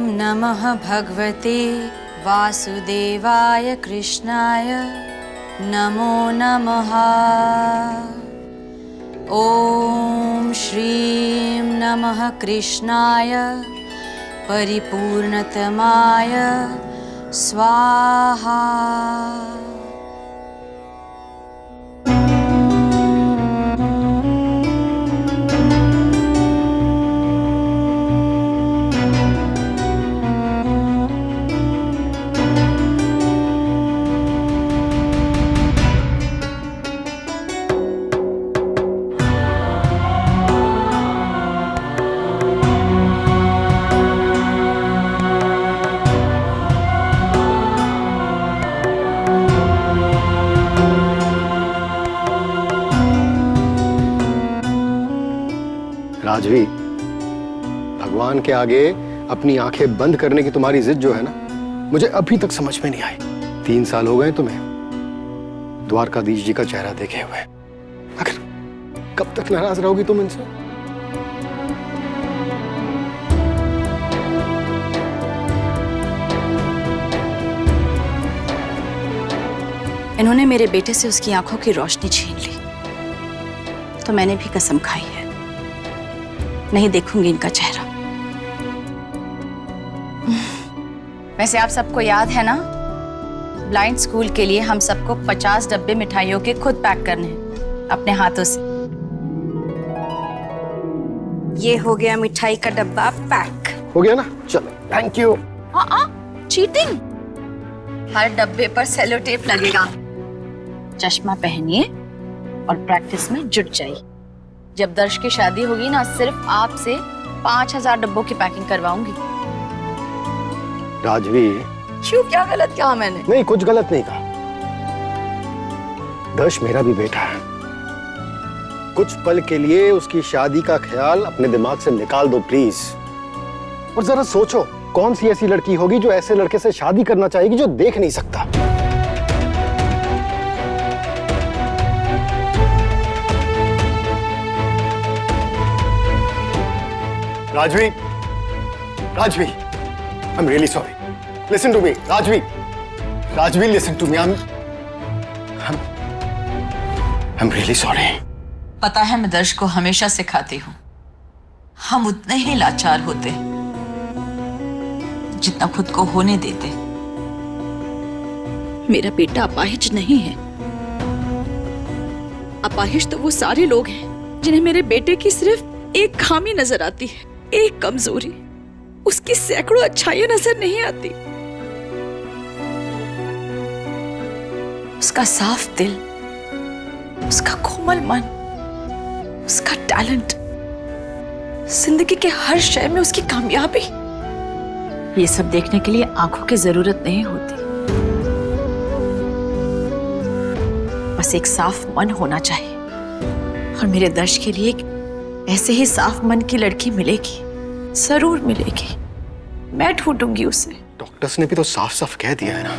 नमः भगवते वासुदेवाय कृष्णाय नमो नमः। ॐ श्रीं नमः कृष्णाय परिपूर्णतमाय स्वाहा। राजवी, भगवान के आगे अपनी आंखें बंद करने की तुम्हारी जिद जो है ना, मुझे अभी तक समझ में नहीं आई। 3 साल हो गए तुम्हें द्वारकाधीश जी का चेहरा देखे हुए, आखिर कब तक नाराज रहोगी तुम इनसे? इन्होंने मेरे बेटे से उसकी आंखों की रोशनी छीन ली, तो मैंने भी कसम खाई है, नहीं देखूंगी इनका चेहरा। वैसे आप सबको याद है ना, ब्लाइंड स्कूल के लिए हम सबको 50 डब्बे मिठाइयों के खुद पैक करने हैं अपने हाथों से। ये हो गया मिठाई का डब्बा पैक। हो गया ना, चलो थैंक यू। चीटिंग। हर डब्बे पर सेलो टेप लगेगा। चश्मा पहनिए और प्रैक्टिस में जुट जाइए। जब दर्श की शादी होगी ना, सिर्फ आपसे 5000 डब्बों की पैकिंग करवाऊंगी। राजवी, क्यों, क्या गलत कहा मैंने? नहीं, कुछ गलत नहीं कहा। दर्श मेरा भी बेटा है। कुछ पल के लिए उसकी शादी का ख्याल अपने दिमाग से निकाल दो प्लीज, और जरा सोचो कौन सी ऐसी लड़की होगी जो ऐसे लड़के से शादी करना चाहेगी जो देख नहीं सकता। Rajvi, Rajvi, I'm really sorry. Listen to me, Rajvi, Rajvi, listen to me. I'm really sorry. पता है, मैं दर्श को हमेशा सिखाती हूँ, हम उतने ही लाचार होते जितना खुद को होने देते। मेरा बेटा अपाहिज नहीं है। अपाहिज तो वो सारे लोग हैं जिन्हें मेरे बेटे की सिर्फ एक खामी नजर आती है, एक कमजोरी। उसकी सैकड़ों अच्छाइयां नजर नहीं आती। उसका साफ दिल, उसका कोमल मन, उसका टैलेंट, जिंदगी के हर शय में उसकी कामयाबी, ये सब देखने के लिए आंखों की जरूरत नहीं होती। बस एक साफ मन होना चाहिए, और मेरे दर्श के लिए ऐसे ही साफ मन की लड़की मिलेगी, जरूर मिलेगी। मैं ढूंढूंगी उसे। डॉक्टर्स ने भी तो साफ साफ कह दिया है ना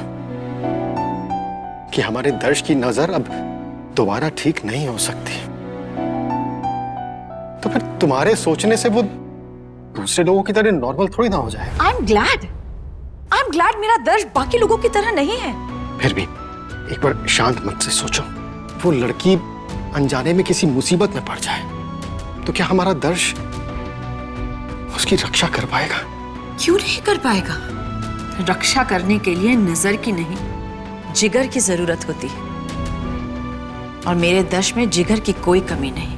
कि हमारे दर्श की नजर अब दोबारा ठीक नहीं हो सकती। तो फिर तुम्हारे सोचने से वो दूसरे लोगों की तरह नॉर्मल थोड़ी ना हो जाए। आई एम ग्लैड मेरा दर्श बाकी लोगों की तरह नहीं है। फिर भी एक बार शांत मन से सोचो, वो लड़की अनजाने में किसी मुसीबत में पड़ जाए तो क्या हमारा दर्श उसकी रक्षा कर पाएगा? क्यों नहीं कर पाएगा? रक्षा करने के लिए नजर की नहीं, जिगर की जरूरत होती है, और मेरे दर्श में जिगर की कोई कमी नहीं।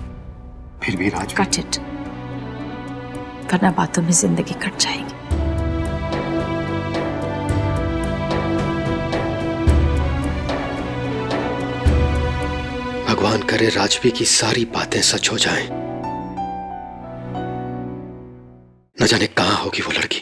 फिर भी राज, कट इट, वरना बातों में जिंदगी कट जाएगी। भगवान करे राजवी की सारी बातें सच हो जाएं। न जाने कहां होगी वो लड़की।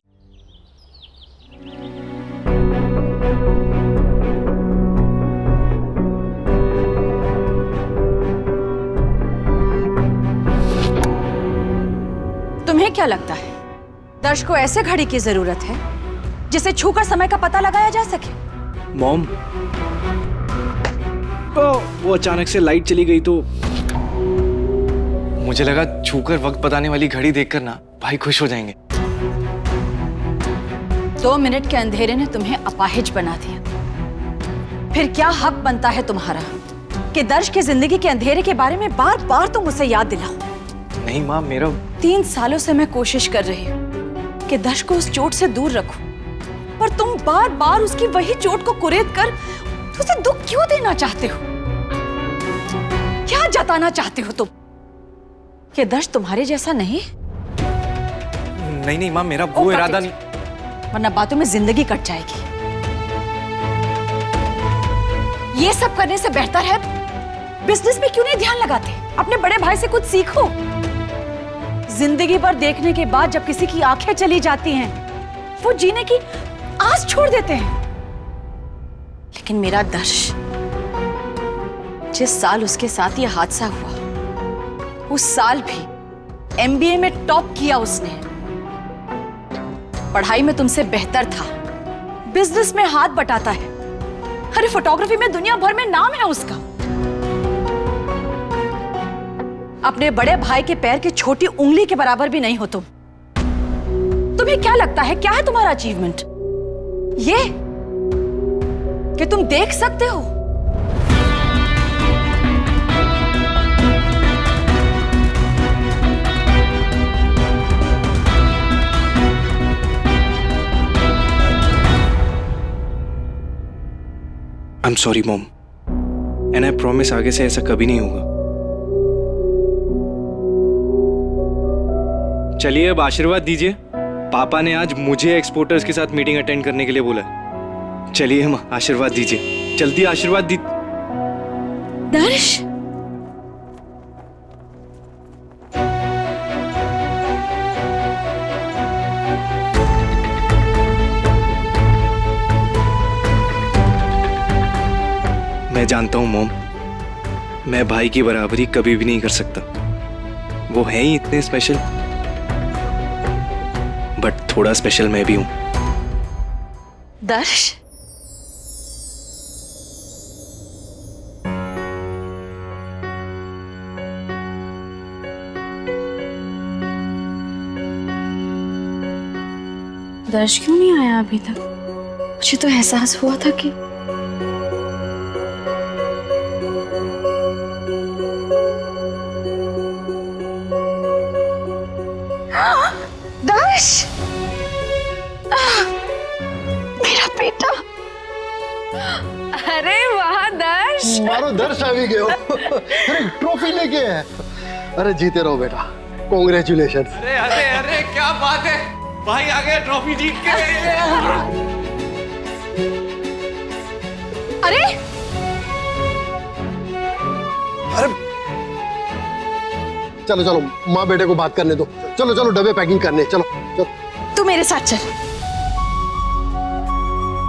तुम्हें क्या लगता है दर्श को ऐसे घड़ी की जरूरत है जिसे छूकर समय का पता लगाया जा सके? मॉम, वो अचानक से लाइट चली गई तो मुझे लगा छूकर वक्त बताने वाली घड़ी देखकर ना भाई खुश हो जाएंगे। 2 मिनट के अंधेरे ने तुम्हें अपाहिज बना दिया। फिर क्या हक बनता है तुम्हारा कि दर्श की जिंदगी के अंधेरे के बारे में बार बार तुम उसे याद दिलाओ? नहीं माँ, मेरा 3 सालों से मैं कोशिश कर रही हूँ कि दर्श को उस चोट से दूर रखूं, पर तुम बार बार उसकी वही चोट को कुरेद कर उसे दुख क्यों देना चाहते हो? क्या जताना चाहते हो तुम कि दर्श तुम्हारे जैसा नहीं? नहीं माँ, मेरा वो इरादा नहीं। वरना बातों में जिंदगी कट जाएगी। ये सब करने से बेहतर है बिजनेस में क्यों नहीं ध्यान लगाते? अपने बड़े भाई से कुछ सीखो। जिंदगी भर देखने के बाद जब किसी की आंखें चली जाती हैं, वो जीने की आस छोड़ देते हैं। लेकिन मेरा दर्श, जिस साल उसके साथ ये हादसा हुआ, उस साल भी MBA में टॉप किया उसने। पढ़ाई में तुमसे बेहतर था, बिजनेस में हाथ बटाता है। अरे फोटोग्राफी में दुनिया भर में नाम है उसका। अपने बड़े भाई के पैर की छोटी उंगली के बराबर भी नहीं हो तुम। तुम्हें क्या लगता है क्या है तुम्हारा अचीवमेंट? ये कि तुम देख सकते हो? I am sorry mom, and I promise आगे से ऐसा कभी नहीं होगा। चलिए अब आशीर्वाद दीजिए। पापा ने आज मुझे एक्सपोर्टर्स के साथ मीटिंग अटेंड करने के लिए बोला है। चलिए माँ, आशीर्वाद दीजिए, जल्दी आशीर्वाद दी। दर्श, मैं जानता हूँ मॉम, मैं भाई की बराबरी कभी भी नहीं कर सकता। वो है ही इतने स्पेशल, बट थोड़ा स्पेशल मैं भी हूं। दर्श, दर्श क्यों नहीं आया अभी तक? मुझे तो एहसास हुआ था कि दर्श, मेरा बेटा। अरे वाह दर्श, मारो दर्श आ भी गए हो। अरे ट्रॉफी लेके है। अरे जीते रहो बेटा, कॉन्ग्रेचुलेशन। अरे अरे अरे क्या बात है, भाई आ गया ट्रॉफी जीत के। अरे अरे चलो चलो, माँ बेटे को बात करने दो। चलो चलो, डब्बे पैकिंग करने। चलो चलो। तू मेरे साथ चल।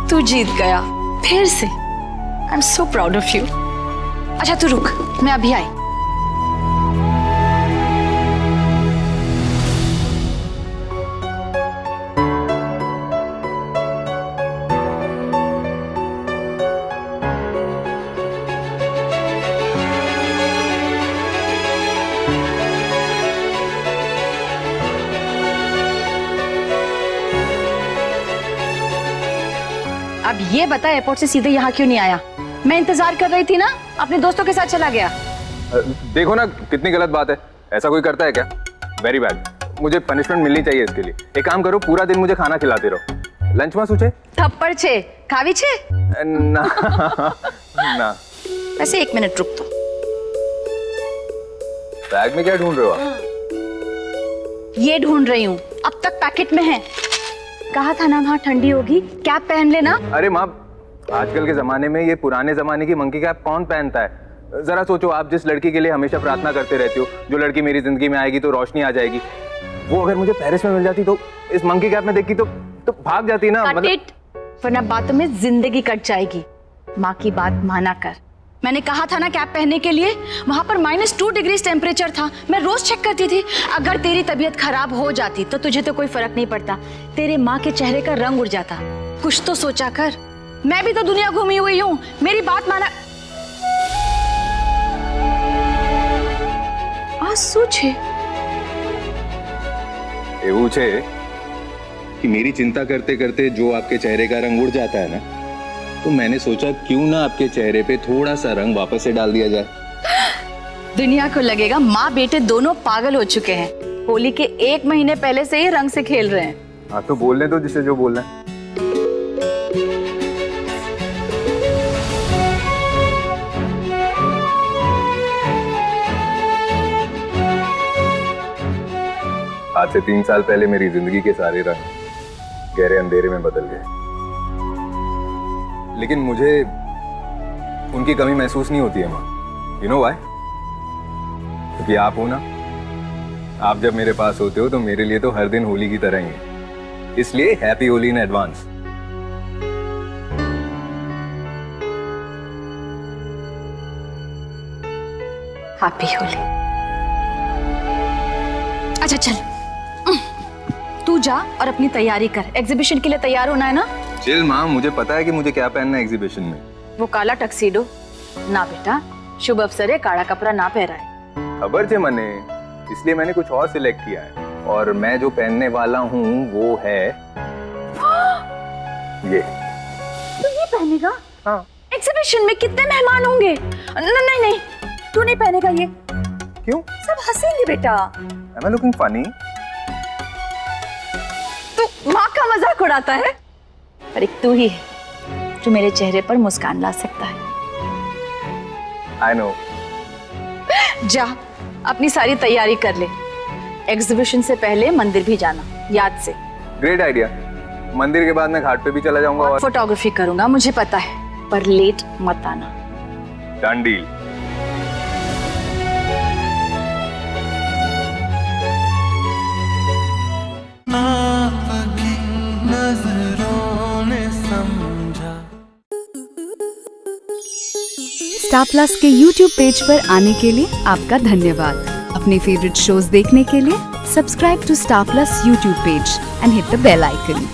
तू जीत गया फिर से। I am so proud of you. अच्छा तू रुक, मैं अभी आई। अब ये बता, एयरपोर्ट से सीधे यहाँ क्यों नहीं आया? मैं इंतजार कर रही थी ना, अपने दोस्तों के साथ चला गया। देखो ना कितनी गलत बात है, ऐसा कोई करता है क्या? वेरी बैड, मुझे पनिशमेंट मिलनी चाहिए इसके लिए। एक काम करो, पूरा दिन मुझे खाना खिलाते रहो। लंच में सूचे थप्पड़ छे खावी छे ना ना। वैसे 1 मिनट रुक तो। बैग में क्या ढूंढ रहे हो आप? ये ढूंढ रही हूँ, अब तक पैकेट में है। कहा था ना वहाँ ठंडी होगी, कैप पहन लेना। अरे माँ, आजकल के जमाने में ये पुराने जमाने की मंकी कैप कौन पहनता है? जरा सोचो, आप जिस लड़की के लिए हमेशा प्रार्थना करते रहते हो, जो लड़की मेरी जिंदगी में आएगी तो रोशनी आ जाएगी, वो अगर मुझे पेरिस में मिल जाती तो इस मंकी कैप में देखी तो भाग जाती ना। वरना बातों में जिंदगी कट जाएगी। माँ की बात माना कर। मैंने कहा था ना कैप पहनने के लिए। वहां पर -2 डिग्री टेम्परेचर था। मैं रोज चेक करती थी। अगर तेरी तबीयत खराब हो जाती तो तुझे तो कोई फर्क नहीं पड़ता, तेरे माँ के चेहरे का रंग उड़ जाता। कुछ तो सोचा कर। मैं भी तो दुनिया घूमी हुई हूँ, मेरी बात माना। એવું છે कि मेरी चिंता करते करते जो आपके चेहरे का रंग उड़ जाता है ना, तो मैंने सोचा क्यों ना आपके चेहरे पे थोड़ा सा रंग वापस से डाल दिया जाए। दुनिया को लगेगा माँ बेटे दोनों पागल हो चुके हैं। होली के 1 महीने पहले से ही रंग से खेल रहे हैं। हाँ तो बोलने दो जिसे जो बोलना है। आज से 3 साल पहले मेरी जिंदगी के सारे रंग गहरे अंधेरे में बदल गए, लेकिन मुझे उनकी कमी महसूस नहीं होती है माँ। You know why? क्योंकि आप हो ना। आप जब मेरे पास होते हो तो मेरे लिए तो हर दिन होली की तरह ही है। इसलिए happy Holi in advance. Happy Holi. अच्छा चल, तू जा और अपनी तैयारी कर। एग्जीबिशन के लिए तैयार होना है ना? चिल माँ, मुझे पता है कि मुझे क्या पहनना है एग्जीबिशन में। वो काला टक्सीडो ना बेटा, शुभ अवसर है, काला कपड़ा ना पहराए। खबर थे मने, इसलिए मैंने कुछ और सिलेक्ट किया है। और मैं जो पहनने वाला हूँ वो है ये। तू ये पहनेगा? हाँ। एग्जीबिशन में कितने मेहमान होंगे? नहीं नहीं, तू नहीं पहनेगा ये। क्यों? सब हंसेंगे बेटा। Am I looking funny? तू माँ का मजाक उड़ाता है, पर एक तू ही है जो मेरे चेहरे पर मुस्कान ला सकता है। I know. जा अपनी सारी तैयारी कर ले। एग्जीबिशन से पहले मंदिर भी जाना, याद से। Great idea. मंदिर के बाद मैं घाट पे भी चला जाऊंगा और फोटोग्राफी करूंगा, मुझे पता है, पर लेट मत आना। Done deal. स्टार प्लस के YouTube पेज पर आने के लिए आपका धन्यवाद। अपने फेवरेट शोज देखने के लिए subscribe to Star Plus YouTube page and hit the bell icon.